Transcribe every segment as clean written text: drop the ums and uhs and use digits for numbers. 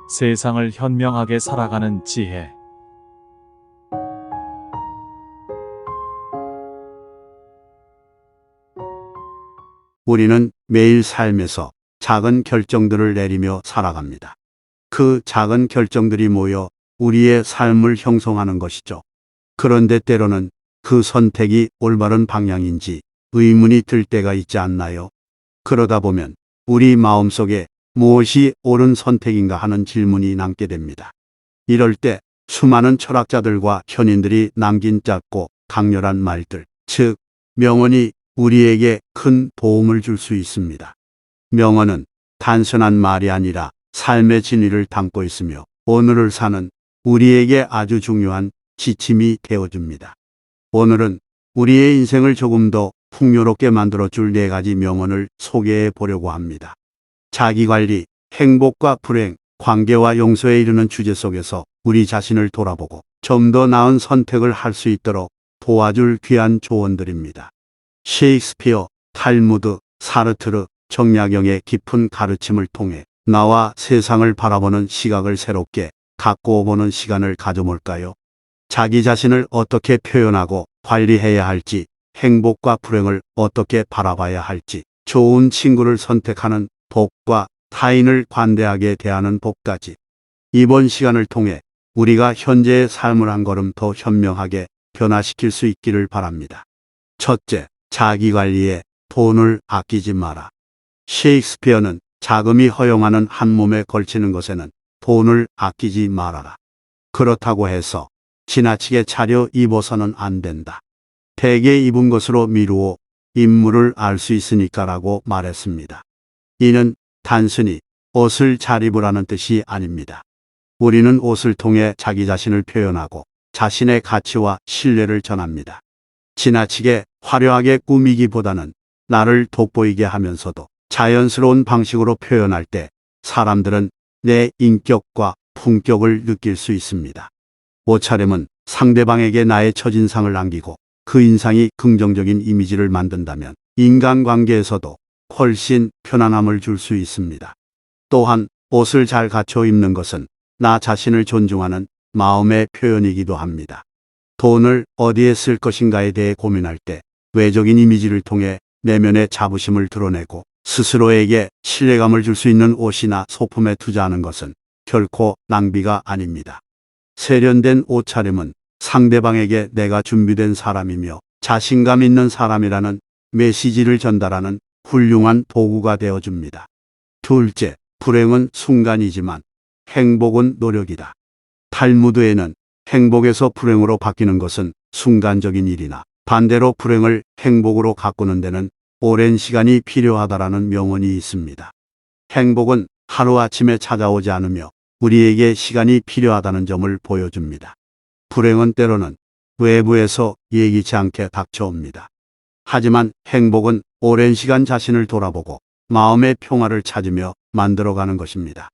세상을 현명하게 살아가는 지혜. 우리는 매일 삶에서 작은 결정들을 내리며 살아갑니다. 그 작은 결정들이 모여 우리의 삶을 형성하는 것이죠. 그런데 때로는 그 선택이 올바른 방향인지 의문이 들 때가 있지 않나요? 그러다 보면 우리 마음속에 무엇이 옳은 선택인가 하는 질문이 남게 됩니다. 이럴 때 수많은 철학자들과 현인들이 남긴 짧고 강렬한 말들, 즉 명언이 우리에게 큰 도움을 줄 수 있습니다. 명언은 단순한 말이 아니라 삶의 진리를 담고 있으며 오늘을 사는 우리에게 아주 중요한 지침이 되어줍니다. 오늘은 우리의 인생을 조금 더 풍요롭게 만들어줄 4가지 명언을 소개해 보려고 합니다. 자기관리, 행복과 불행, 관계와 용서에 이르는 주제 속에서 우리 자신을 돌아보고 좀 더 나은 선택을 할 수 있도록 도와줄 귀한 조언들입니다. 셰익스피어, 탈무드, 사르트르, 정약용의 깊은 가르침을 통해 나와 세상을 바라보는 시각을 새롭게 갖고 보는 시간을 가져볼까요? 자기 자신을 어떻게 표현하고 관리해야 할지, 행복과 불행을 어떻게 바라봐야 할지, 좋은 친구를 선택하는 복과 타인을 관대하게 대하는 복까지. 이번 시간을 통해 우리가 현재의 삶을 한 걸음 더 현명하게 변화시킬 수 있기를 바랍니다. 첫째, 자기관리에 돈을 아끼지 마라. 셰익스피어는 자금이 허용하는 한 몸에 걸치는 것에는 돈을 아끼지 말아라. 그렇다고 해서 지나치게 차려 입어서는 안 된다. 대개 입은 것으로 미루어 인물을 알 수 있으니까라고 말했습니다. 이는 단순히 옷을 잘 입으라는 뜻이 아닙니다. 우리는 옷을 통해 자기 자신을 표현하고 자신의 가치와 신뢰를 전합니다. 지나치게 화려하게 꾸미기보다는 나를 돋보이게 하면서도 자연스러운 방식으로 표현할 때 사람들은 내 인격과 품격을 느낄 수 있습니다. 옷차림은 상대방에게 나의 첫인상을 남기고 그 인상이 긍정적인 이미지를 만든다면 인간관계에서도 훨씬 편안함을 줄 수 있습니다. 또한 옷을 잘 갖춰 입는 것은 나 자신을 존중하는 마음의 표현이기도 합니다. 돈을 어디에 쓸 것인가에 대해 고민할 때 외적인 이미지를 통해 내면의 자부심을 드러내고 스스로에게 신뢰감을 줄 수 있는 옷이나 소품에 투자하는 것은 결코 낭비가 아닙니다. 세련된 옷차림은 상대방에게 내가 준비된 사람이며 자신감 있는 사람이라는 메시지를 전달하는 훌륭한 도구가 되어줍니다. 둘째, 불행은 순간이지만 행복은 노력이다. 탈무드에는 행복에서 불행으로 바뀌는 것은 순간적인 일이나 반대로 불행을 행복으로 가꾸는 데는 오랜 시간이 필요하다라는 명언이 있습니다. 행복은 하루아침에 찾아오지 않으며 우리에게 시간이 필요하다는 점을 보여줍니다. 불행은 때로는 외부에서 예기치 않게 닥쳐옵니다. 하지만 행복은 오랜 시간 자신을 돌아보고 마음의 평화를 찾으며 만들어가는 것입니다.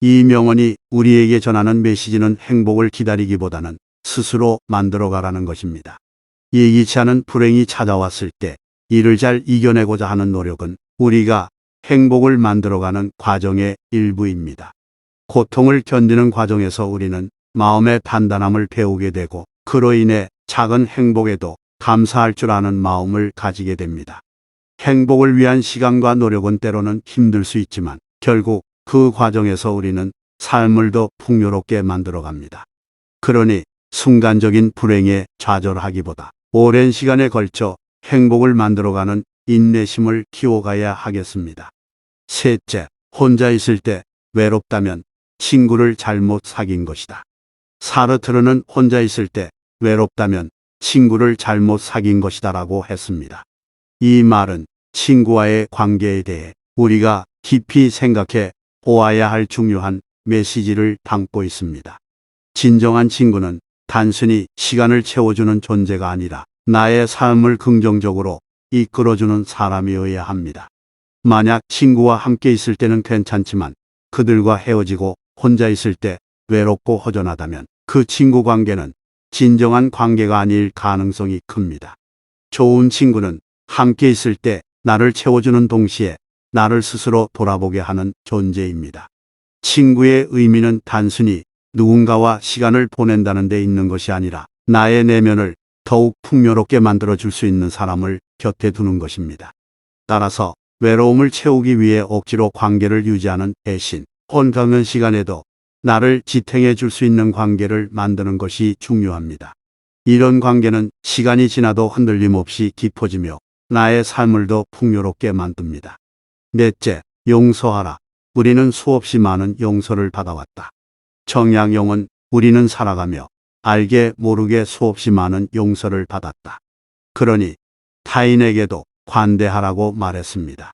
이 명언이 우리에게 전하는 메시지는 행복을 기다리기보다는 스스로 만들어가라는 것입니다. 예기치 않은 불행이 찾아왔을 때 이를 잘 이겨내고자 하는 노력은 우리가 행복을 만들어가는 과정의 일부입니다. 고통을 견디는 과정에서 우리는 마음의 단단함을 배우게 되고 그로 인해 작은 행복에도 감사할 줄 아는 마음을 가지게 됩니다. 행복을 위한 시간과 노력은 때로는 힘들 수 있지만 결국 그 과정에서 우리는 삶을 더 풍요롭게 만들어갑니다. 그러니 순간적인 불행에 좌절하기보다 오랜 시간에 걸쳐 행복을 만들어가는 인내심을 키워가야 하겠습니다. 셋째, 혼자 있을 때 외롭다면 친구를 잘못 사귄 것이다. 사르트르는 혼자 있을 때 외롭다면 친구를 잘못 사귄 것이다라고 했습니다. 이 말은 친구와의 관계에 대해 우리가 깊이 생각해 보아야 할 중요한 메시지를 담고 있습니다. 진정한 친구는 단순히 시간을 채워주는 존재가 아니라 나의 삶을 긍정적으로 이끌어주는 사람이어야 합니다. 만약 친구와 함께 있을 때는 괜찮지만 그들과 헤어지고 혼자 있을 때 외롭고 허전하다면 그 친구 관계는 진정한 관계가 아닐 가능성이 큽니다. 좋은 친구는 함께 있을 때 나를 채워주는 동시에 나를 스스로 돌아보게 하는 존재입니다. 친구의 의미는 단순히 누군가와 시간을 보낸다는 데 있는 것이 아니라 나의 내면을 더욱 풍요롭게 만들어줄 수 있는 사람을 곁에 두는 것입니다. 따라서 외로움을 채우기 위해 억지로 관계를 유지하는 대신 혼자는 시간에도 나를 지탱해 줄 수 있는 관계를 만드는 것이 중요합니다. 이런 관계는 시간이 지나도 흔들림 없이 깊어지며 나의 삶을 더 풍요롭게 만듭니다. 넷째, 용서하라. 우리는 수없이 많은 용서를 받아왔다. 정약용은 우리는 살아가며 알게 모르게 수없이 많은 용서를 받았다. 그러니 타인에게도 관대하라고 말했습니다.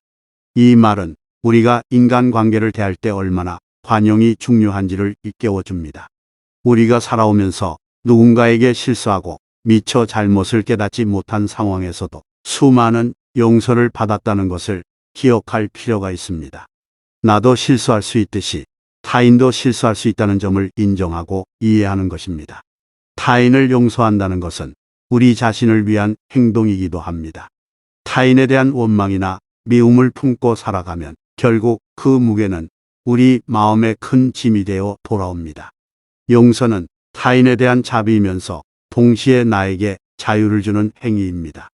이 말은 우리가 인간관계를 대할 때 얼마나 관용이 중요한지를 일깨워줍니다. 우리가 살아오면서 누군가에게 실수하고 미처 잘못을 깨닫지 못한 상황에서도 수많은 용서를 받았다는 것을 기억할 필요가 있습니다. 나도 실수할 수 있듯이 타인도 실수할 수 있다는 점을 인정하고 이해하는 것입니다. 타인을 용서한다는 것은 우리 자신을 위한 행동이기도 합니다. 타인에 대한 원망이나 미움을 품고 살아가면 결국 그 무게는 우리 마음에 큰 짐이 되어 돌아옵니다. 용서는 타인에 대한 자비이면서 동시에 나에게 자유를 주는 행위입니다.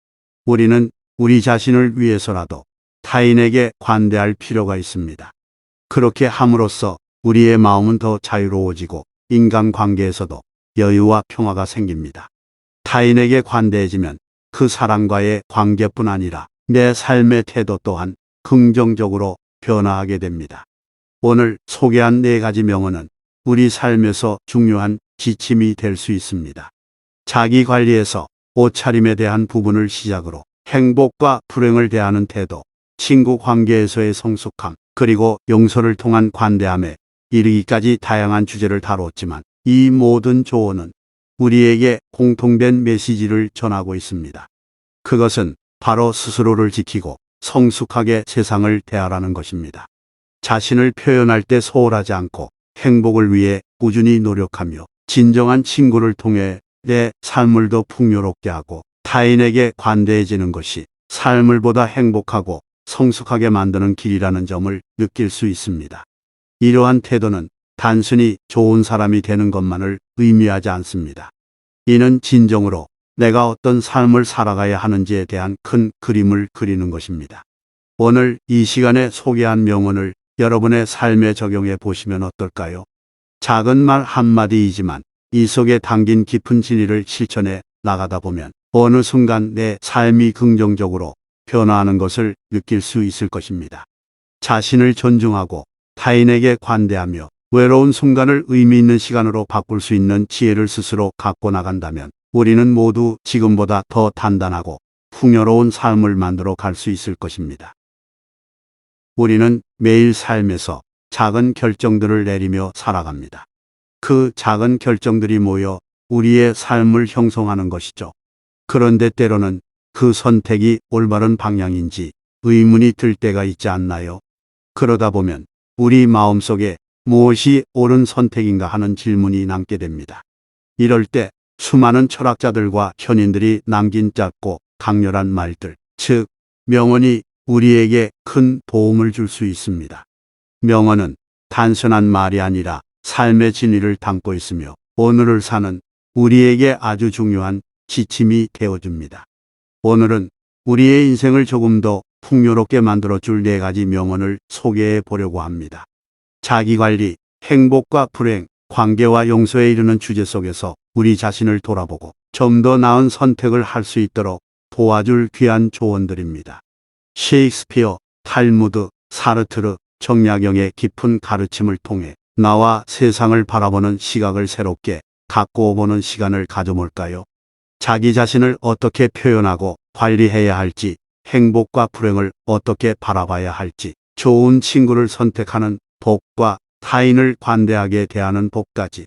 우리는 우리 자신을 위해서라도 타인에게 관대할 필요가 있습니다. 그렇게 함으로써 우리의 마음은 더 자유로워지고 인간관계에서도 여유와 평화가 생깁니다. 타인에게 관대해지면 그 사람과의 관계뿐 아니라 내 삶의 태도 또한 긍정적으로 변화하게 됩니다. 오늘 소개한 4가지 명언은 우리 삶에서 중요한 지침이 될 수 있습니다. 자기 관리에서 옷차림에 대한 부분을 시작으로 행복과 불행을 대하는 태도, 친구 관계에서의 성숙함, 그리고 용서를 통한 관대함에 이르기까지 다양한 주제를 다뤘지만 이 모든 조언은 우리에게 공통된 메시지를 전하고 있습니다. 그것은 바로 스스로를 지키고 성숙하게 세상을 대하라는 것입니다. 자신을 표현할 때 소홀하지 않고 행복을 위해 꾸준히 노력하며 진정한 친구를 통해 내 삶을 더 풍요롭게 하고 타인에게 관대해지는 것이 삶을 보다 행복하고 성숙하게 만드는 길이라는 점을 느낄 수 있습니다. 이러한 태도는 단순히 좋은 사람이 되는 것만을 의미하지 않습니다. 이는 진정으로 내가 어떤 삶을 살아가야 하는지에 대한 큰 그림을 그리는 것입니다. 오늘 이 시간에 소개한 명언을 여러분의 삶에 적용해 보시면 어떨까요? 작은 말 한마디이지만 이 속에 담긴 깊은 진리를 실천해 나가다 보면 어느 순간 내 삶이 긍정적으로 변화하는 것을 느낄 수 있을 것입니다. 자신을 존중하고 타인에게 관대하며 외로운 순간을 의미 있는 시간으로 바꿀 수 있는 지혜를 스스로 갖고 나간다면 우리는 모두 지금보다 더 단단하고 풍요로운 삶을 만들어 갈 수 있을 것입니다. 우리는 매일 삶에서 작은 결정들을 내리며 살아갑니다. 그 작은 결정들이 모여 우리의 삶을 형성하는 것이죠. 그런데 때로는 그 선택이 올바른 방향인지 의문이 들 때가 있지 않나요? 그러다 보면 우리 마음속에 무엇이 옳은 선택인가 하는 질문이 남게 됩니다. 이럴 때 수많은 철학자들과 현인들이 남긴 짧고 강렬한 말들, 즉 명언이 우리에게 큰 도움을 줄 수 있습니다. 명언은 단순한 말이 아니라 삶의 진리를 담고 있으며 오늘을 사는 우리에게 아주 중요한 지침이 되어줍니다. 오늘은 우리의 인생을 조금 더 풍요롭게 만들어줄 4가지 명언을 소개해 보려고 합니다. 자기관리, 행복과 불행, 관계와 용서에 이르는 주제 속에서 우리 자신을 돌아보고 좀 더 나은 선택을 할 수 있도록 도와줄 귀한 조언들입니다. 셰익스피어, 탈무드, 사르트르, 정약용의 깊은 가르침을 통해 나와 세상을 바라보는 시각을 새롭게 갖고 보는 시간을 가져볼까요? 자기 자신을 어떻게 표현하고 관리해야 할지, 행복과 불행을 어떻게 바라봐야 할지, 좋은 친구를 선택하는 법과 타인을 관대하게 대하는 법까지.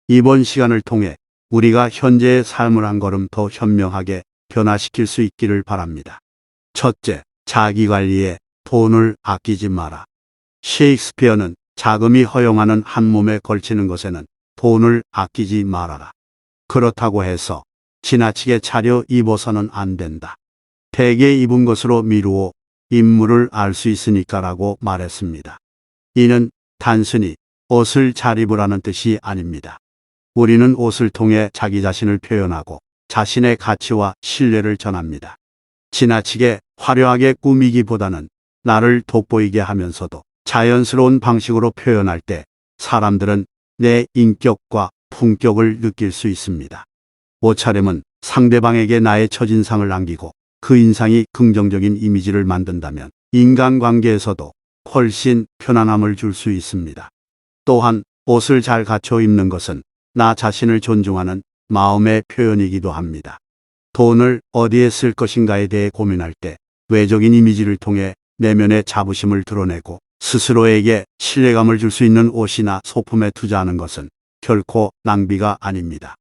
이번 시간을 통해 우리가 현재의 삶을 한 걸음 더 현명하게 변화시킬 수 있기를 바랍니다. 첫째, 자기관리에 돈을 아끼지 마라. 셰익스피어는 자금이 허용하는 한 몸에 걸치는 것에는 돈을 아끼지 말아라. 그렇다고 해서 지나치게 차려 입어서는 안 된다. 대개 입은 것으로 미루어 인물을 알 수 있으니까라고 말했습니다. 이는 단순히 옷을 잘 입으라는 뜻이 아닙니다. 우리는 옷을 통해 자기 자신을 표현하고 자신의 가치와 신뢰를 전합니다. 지나치게 화려하게 꾸미기보다는 나를 돋보이게 하면서도 자연스러운 방식으로 표현할 때 사람들은 내 인격과 품격을 느낄 수 있습니다. 옷차림은 상대방에게 나의 첫인상을 남기고 그 인상이 긍정적인 이미지를 만든다면 인간관계에서도 훨씬 편안함을 줄 수 있습니다. 또한 옷을 잘 갖춰 입는 것은 나 자신을 존중하는 마음의 표현이기도 합니다. 돈을 어디에 쓸 것인가에 대해 고민할 때 외적인 이미지를 통해 내면의 자부심을 드러내고 스스로에게 신뢰감을 줄 수 있는 옷이나 소품에 투자하는 것은 결코 낭비가 아닙니다.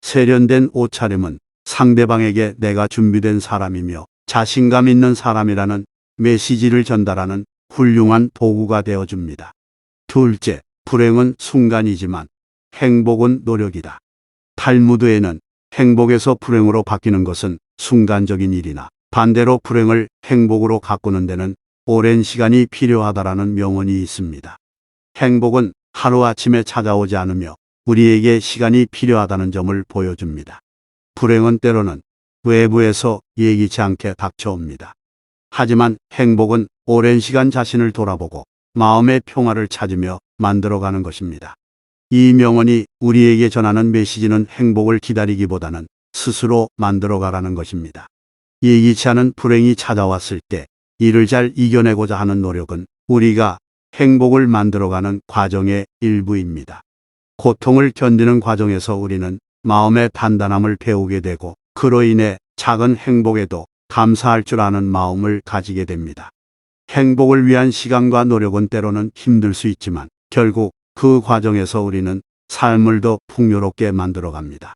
세련된 옷차림은 상대방에게 내가 준비된 사람이며 자신감 있는 사람이라는 메시지를 전달하는 훌륭한 도구가 되어줍니다. 둘째, 불행은 순간이지만 행복은 노력이다. 탈무드에는 행복에서 불행으로 바뀌는 것은 순간적인 일이나 반대로 불행을 행복으로 가꾸는 데는 오랜 시간이 필요하다라는 명언이 있습니다. 행복은 하루아침에 찾아오지 않으며 우리에게 시간이 필요하다는 점을 보여줍니다. 불행은 때로는 외부에서 예기치 않게 닥쳐옵니다. 하지만 행복은 오랜 시간 자신을 돌아보고 마음의 평화를 찾으며 만들어가는 것입니다. 이 명언이 우리에게 전하는 메시지는 행복을 기다리기보다는 스스로 만들어가라는 것입니다. 예기치 않은 불행이 찾아왔을 때 이를 잘 이겨내고자 하는 노력은 우리가 행복을 만들어가는 과정의 일부입니다. 고통을 견디는 과정에서 우리는 마음의 단단함을 배우게 되고 그로 인해 작은 행복에도 감사할 줄 아는 마음을 가지게 됩니다. 행복을 위한 시간과 노력은 때로는 힘들 수 있지만 결국 그 과정에서 우리는 삶을 더 풍요롭게 만들어갑니다.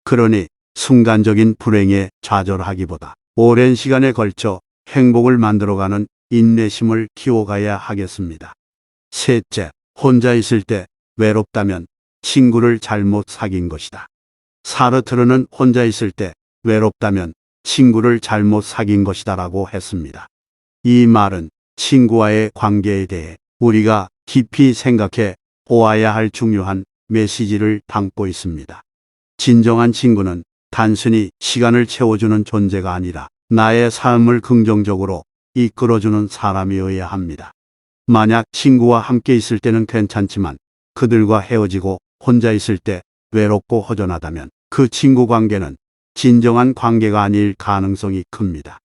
그러니 순간적인 불행에 좌절하기보다 오랜 시간에 걸쳐 행복을 만들어가는 인내심을 키워가야 하겠습니다. 셋째, 혼자 있을 때 외롭다면 친구를 잘못 사귄 것이다. 사르트르는 혼자 있을 때 외롭다면 친구를 잘못 사귄 것이다라고 했습니다. 이 말은 친구와의 관계에 대해 우리가 깊이 생각해 보아야 할 중요한 메시지를 담고 있습니다. 진정한 친구는 단순히 시간을 채워주는 존재가 아니라 나의 삶을 긍정적으로 이끌어주는 사람이어야 합니다. 만약 친구와 함께 있을 때는 괜찮지만 그들과 헤어지고 혼자 있을 때 외롭고 허전하다면 그 친구 관계는 진정한 관계가 아닐 가능성이 큽니다.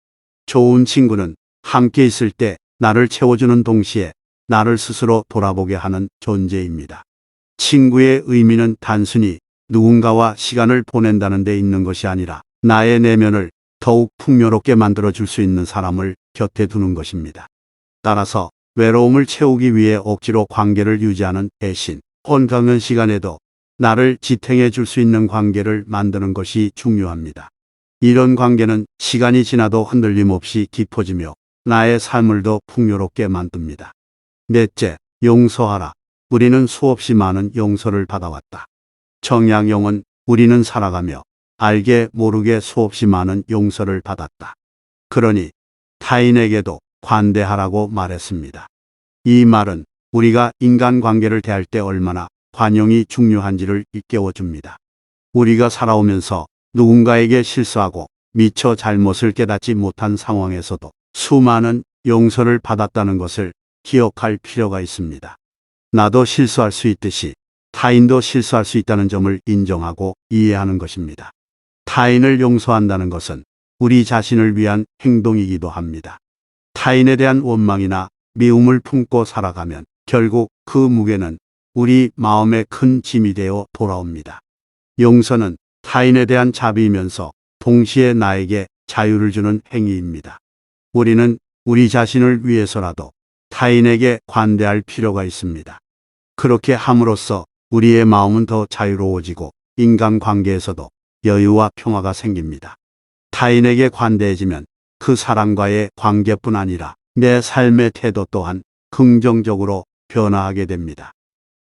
좋은 친구는 함께 있을 때 나를 채워주는 동시에 나를 스스로 돌아보게 하는 존재입니다. 친구의 의미는 단순히 누군가와 시간을 보낸다는 데 있는 것이 아니라 나의 내면을 더욱 풍요롭게 만들어줄 수 있는 사람을 곁에 두는 것입니다. 따라서 외로움을 채우기 위해 억지로 관계를 유지하는 대신 혼자있는 시간에도 나를 지탱해 줄 수 있는 관계를 만드는 것이 중요합니다. 이런 관계는 시간이 지나도 흔들림 없이 깊어지며 나의 삶을 더 풍요롭게 만듭니다. 넷째, 용서하라. 우리는 수없이 많은 용서를 받아왔다. 정약용은 우리는 살아가며 알게 모르게 수없이 많은 용서를 받았다. 그러니 타인에게도 관대하라고 말했습니다. 이 말은 우리가 인간관계를 대할 때 얼마나 관용이 중요한지를 일깨워줍니다. 우리가 살아오면서 누군가에게 실수하고 미처 잘못을 깨닫지 못한 상황에서도 수많은 용서를 받았다는 것을 기억할 필요가 있습니다. 나도 실수할 수 있듯이 타인도 실수할 수 있다는 점을 인정하고 이해하는 것입니다. 타인을 용서한다는 것은 우리 자신을 위한 행동이기도 합니다. 타인에 대한 원망이나 미움을 품고 살아가면 결국 그 무게는 우리 마음에 큰 짐이 되어 돌아옵니다. 용서는 타인에 대한 자비이면서 동시에 나에게 자유를 주는 행위입니다. 우리는 우리 자신을 위해서라도 타인에게 관대할 필요가 있습니다. 그렇게 함으로써 우리의 마음은 더 자유로워지고 인간관계에서도 여유와 평화가 생깁니다. 타인에게 관대해지면 그 사람과의 관계뿐 아니라 내 삶의 태도 또한 긍정적으로 변화하게 됩니다.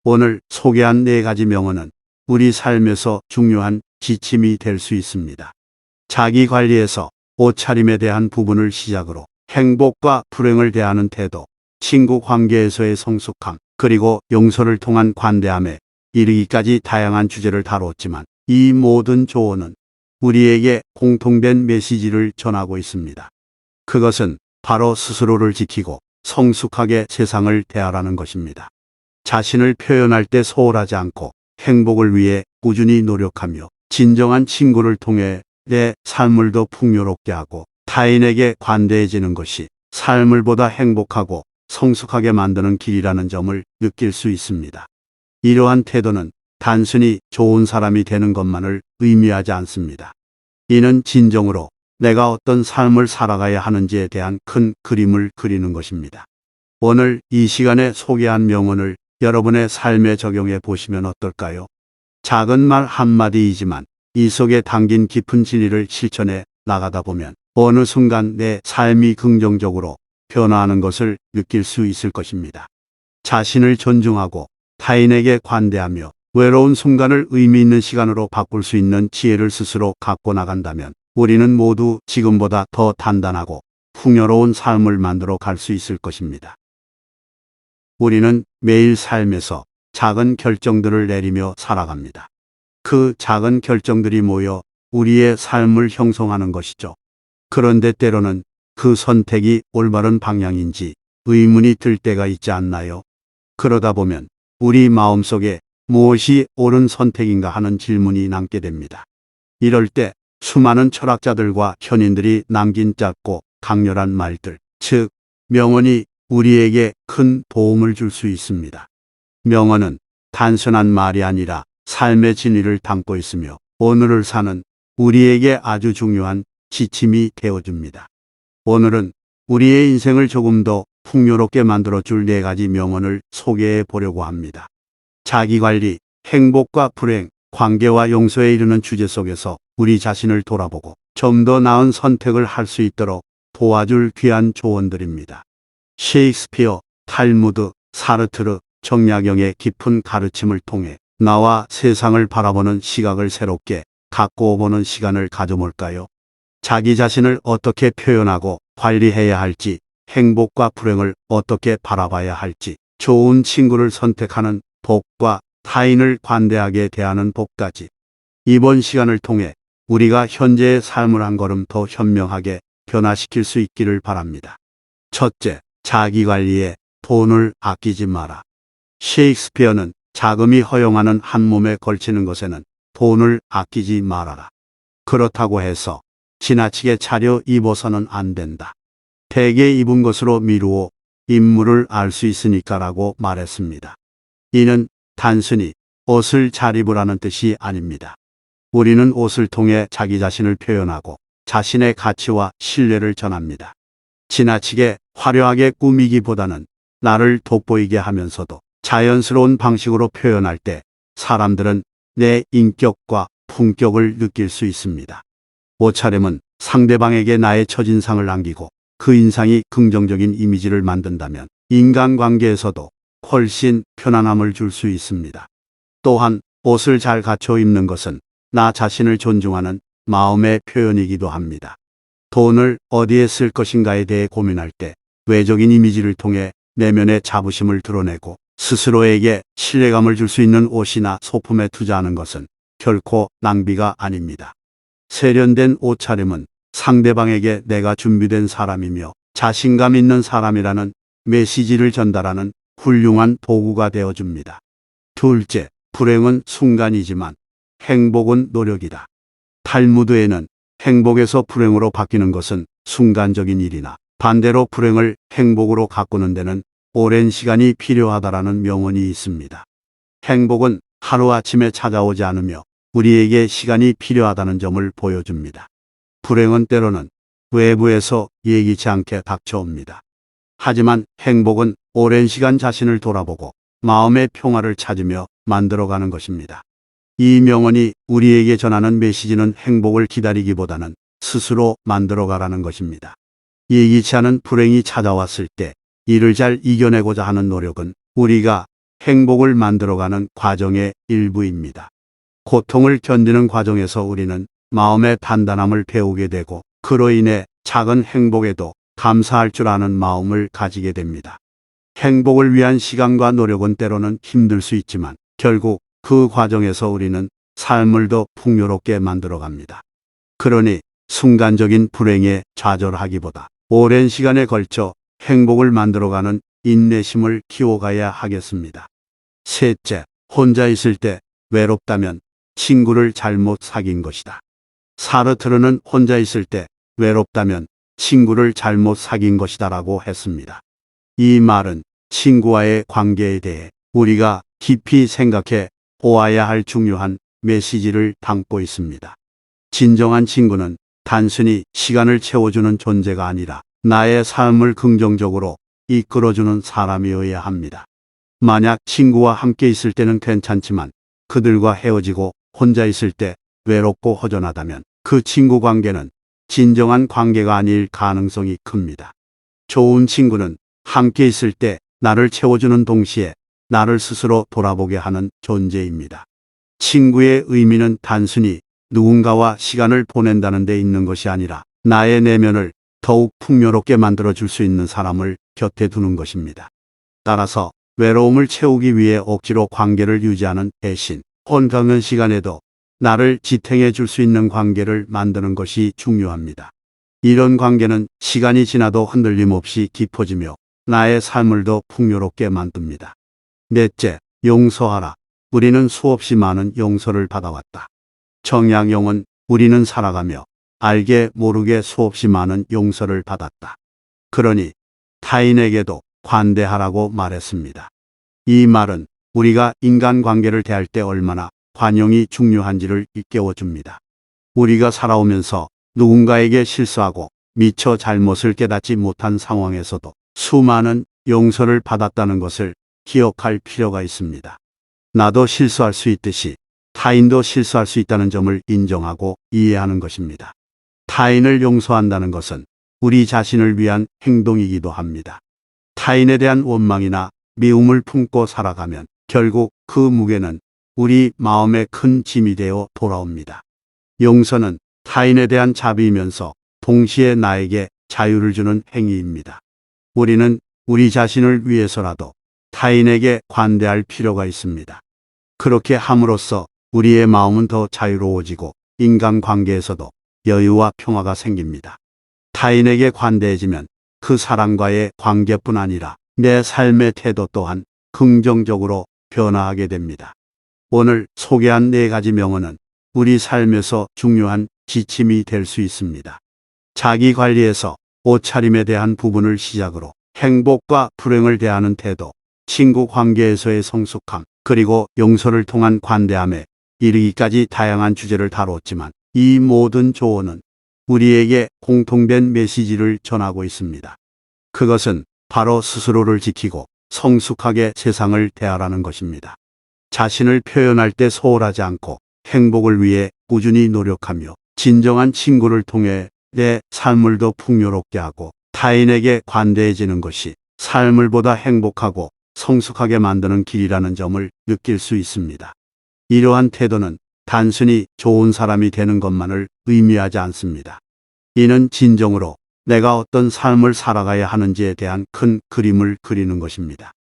오늘 소개한 4가지 명언은 우리 삶에서 중요한 지침이 될 수 있습니다. 자기 관리에서 옷차림에 대한 부분을 시작으로 행복과 불행을 대하는 태도, 친구 관계에서의 성숙함, 그리고 용서를 통한 관대함에 이르기까지 다양한 주제를 다뤘지만 이 모든 조언은 우리에게 공통된 메시지를 전하고 있습니다. 그것은 바로 스스로를 지키고 성숙하게 세상을 대하라는 것입니다. 자신을 표현할 때 소홀하지 않고 행복을 위해 꾸준히 노력하며 진정한 친구를 통해 내 삶을 더 풍요롭게 하고 타인에게 관대해지는 것이 삶을 보다 행복하고 성숙하게 만드는 길이라는 점을 느낄 수 있습니다. 이러한 태도는 단순히 좋은 사람이 되는 것만을 의미하지 않습니다. 이는 진정으로 내가 어떤 삶을 살아가야 하는지에 대한 큰 그림을 그리는 것입니다. 오늘 이 시간에 소개한 명언을 여러분의 삶에 적용해 보시면 어떨까요? 작은 말 한마디이지만 이 속에 담긴 깊은 진리를 실천해 나가다 보면 어느 순간 내 삶이 긍정적으로 변화하는 것을 느낄 수 있을 것입니다. 자신을 존중하고 타인에게 관대하며 외로운 순간을 의미 있는 시간으로 바꿀 수 있는 지혜를 스스로 갖고 나간다면 우리는 모두 지금보다 더 단단하고 풍요로운 삶을 만들어 갈 수 있을 것입니다. 우리는 매일 삶에서 작은 결정들을 내리며 살아갑니다. 그 작은 결정들이 모여 우리의 삶을 형성하는 것이죠. 그런데 때로는 그 선택이 올바른 방향인지 의문이 들 때가 있지 않나요? 그러다 보면 우리 마음속에 무엇이 옳은 선택인가 하는 질문이 남게 됩니다. 이럴 때 수많은 철학자들과 현인들이 남긴 짧고 강렬한 말들, 즉 명언이 우리에게 큰 도움을 줄 수 있습니다. 명언은 단순한 말이 아니라 삶의 진리를 담고 있으며 오늘을 사는 우리에게 아주 중요한 지침이 되어줍니다. 오늘은 우리의 인생을 조금 더 풍요롭게 만들어줄 4가지 명언을 소개해 보려고 합니다. 자기관리, 행복과 불행, 관계와 용서에 이르는 주제 속에서 우리 자신을 돌아보고 좀 더 나은 선택을 할 수 있도록 도와줄 귀한 조언들입니다. 셰익스피어, 탈무드, 사르트르, 정약용의 깊은 가르침을 통해 나와 세상을 바라보는 시각을 새롭게 갖고 보는 시간을 가져볼까요? 자기 자신을 어떻게 표현하고 관리해야 할지, 행복과 불행을 어떻게 바라봐야 할지, 좋은 친구를 선택하는 복과 타인을 관대하게 대하는 복까지. 이번 시간을 통해 우리가 현재의 삶을 한 걸음 더 현명하게 변화시킬 수 있기를 바랍니다. 첫째, 자기관리에 돈을 아끼지 마라. 셰익스피어는 자금이 허용하는 한 몸에 걸치는 것에는 돈을 아끼지 말아라. 그렇다고 해서 지나치게 차려 입어서는 안 된다. 대개 입은 것으로 미루어 인물을 알 수 있으니까라고 말했습니다. 이는 단순히 옷을 잘 입으라는 뜻이 아닙니다. 우리는 옷을 통해 자기 자신을 표현하고 자신의 가치와 신뢰를 전합니다. 지나치게 화려하게 꾸미기보다는 나를 돋보이게 하면서도 자연스러운 방식으로 표현할 때 사람들은 내 인격과 품격을 느낄 수 있습니다. 옷차림은 상대방에게 나의 첫인상을 남기고 그 인상이 긍정적인 이미지를 만든다면 인간관계에서도 훨씬 편안함을 줄 수 있습니다. 또한 옷을 잘 갖춰 입는 것은 나 자신을 존중하는 마음의 표현이기도 합니다. 돈을 어디에 쓸 것인가에 대해 고민할 때 외적인 이미지를 통해 내면의 자부심을 드러내고 스스로에게 신뢰감을 줄 수 있는 옷이나 소품에 투자하는 것은 결코 낭비가 아닙니다. 세련된 옷차림은 상대방에게 내가 준비된 사람이며 자신감 있는 사람이라는 메시지를 전달하는 훌륭한 도구가 되어줍니다. 둘째, 불행은 순간이지만 행복은 노력이다. 탈무드에는 행복에서 불행으로 바뀌는 것은 순간적인 일이나 반대로 불행을 행복으로 가꾸는 데는 오랜 시간이 필요하다라는 명언이 있습니다. 행복은 하루아침에 찾아오지 않으며 우리에게 시간이 필요하다는 점을 보여줍니다. 불행은 때로는 외부에서 예기치 않게 닥쳐옵니다. 하지만 행복은 오랜 시간 자신을 돌아보고 마음의 평화를 찾으며 만들어가는 것입니다. 이 명언이 우리에게 전하는 메시지는 행복을 기다리기보다는 스스로 만들어가라는 것입니다. 예기치 않은 불행이 찾아왔을 때 이를 잘 이겨내고자 하는 노력은 우리가 행복을 만들어가는 과정의 일부입니다. 고통을 견디는 과정에서 우리는 마음의 단단함을 배우게 되고 그로 인해 작은 행복에도 감사할 줄 아는 마음을 가지게 됩니다. 행복을 위한 시간과 노력은 때로는 힘들 수 있지만 결국 그 과정에서 우리는 삶을 더 풍요롭게 만들어 갑니다. 그러니 순간적인 불행에 좌절하기보다 오랜 시간에 걸쳐 행복을 만들어가는 인내심을 키워가야 하겠습니다. 셋째, 혼자 있을 때 외롭다면 친구를 잘못 사귄 것이다. 사르트르는 혼자 있을 때 외롭다면 친구를 잘못 사귄 것이다라고 했습니다. 이 말은 친구와의 관계에 대해 우리가 깊이 생각해 보아야 할 중요한 메시지를 담고 있습니다. 진정한 친구는 단순히 시간을 채워주는 존재가 아니라 나의 삶을 긍정적으로 이끌어주는 사람이어야 합니다. 만약 친구와 함께 있을 때는 괜찮지만 그들과 헤어지고 혼자 있을 때 외롭고 허전하다면 그 친구 관계는 진정한 관계가 아닐 가능성이 큽니다. 좋은 친구는 함께 있을 때 나를 채워주는 동시에 나를 스스로 돌아보게 하는 존재입니다. 친구의 의미는 단순히 누군가와 시간을 보낸다는 데 있는 것이 아니라 나의 내면을 더욱 풍요롭게 만들어줄 수 있는 사람을 곁에 두는 것입니다. 따라서 외로움을 채우기 위해 억지로 관계를 유지하는 대신 혼자는 시간에도 나를 지탱해 줄 수 있는 관계를 만드는 것이 중요합니다. 이런 관계는 시간이 지나도 흔들림 없이 깊어지며 나의 삶을 더 풍요롭게 만듭니다. 넷째, 용서하라. 우리는 수없이 많은 용서를 받아왔다. 정약용은 우리는 살아가며 알게 모르게 수없이 많은 용서를 받았다. 그러니 타인에게도 관대하라고 말했습니다. 이 말은 우리가 인간관계를 대할 때 얼마나 관용이 중요한지를 일깨워줍니다. 우리가 살아오면서 누군가에게 실수하고 미처 잘못을 깨닫지 못한 상황에서도 수많은 용서를 받았다는 것을 기억할 필요가 있습니다. 나도 실수할 수 있듯이 타인도 실수할 수 있다는 점을 인정하고 이해하는 것입니다. 타인을 용서한다는 것은 우리 자신을 위한 행동이기도 합니다. 타인에 대한 원망이나 미움을 품고 살아가면 결국 그 무게는 우리 마음에 큰 짐이 되어 돌아옵니다. 용서는 타인에 대한 자비이면서 동시에 나에게 자유를 주는 행위입니다. 우리는 우리 자신을 위해서라도 타인에게 관대할 필요가 있습니다. 그렇게 함으로써 우리의 마음은 더 자유로워지고 인간관계에서도 여유와 평화가 생깁니다. 타인에게 관대해지면 그 사람과의 관계뿐 아니라 내 삶의 태도 또한 긍정적으로 변화하게 됩니다. 오늘 소개한 4가지 명언은 우리 삶에서 중요한 지침이 될 수 있습니다. 자기 관리에서 옷차림에 대한 부분을 시작으로 행복과 불행을 대하는 태도, 친구 관계에서의 성숙함, 그리고 용서를 통한 관대함에 이르기까지 다양한 주제를 다뤘지만 이 모든 조언은 우리에게 공통된 메시지를 전하고 있습니다. 그것은 바로 스스로를 지키고 성숙하게 세상을 대하라는 것입니다. 자신을 표현할 때 소홀하지 않고 행복을 위해 꾸준히 노력하며 진정한 친구를 통해 내 삶을 더 풍요롭게 하고 타인에게 관대해지는 것이 삶을 보다 행복하고 성숙하게 만드는 길이라는 점을 느낄 수 있습니다. 이러한 태도는 단순히 좋은 사람이 되는 것만을 의미하지 않습니다. 이는 진정으로 내가 어떤 삶을 살아가야 하는지에 대한 큰 그림을 그리는 것입니다.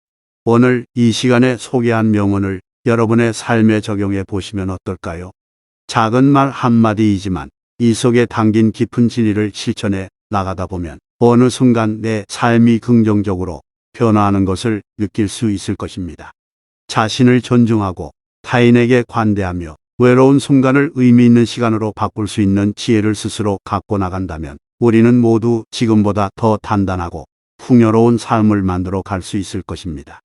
오늘 이 시간에 소개한 명언을 여러분의 삶에 적용해 보시면 어떨까요? 작은 말 한마디이지만 이 속에 담긴 깊은 진리를 실천해 나가다 보면 어느 순간 내 삶이 긍정적으로 변화하는 것을 느낄 수 있을 것입니다. 자신을 존중하고 타인에게 관대하며 외로운 순간을 의미 있는 시간으로 바꿀 수 있는 지혜를 스스로 갖고 나간다면 우리는 모두 지금보다 더 단단하고 풍요로운 삶을 만들어 갈 수 있을 것입니다.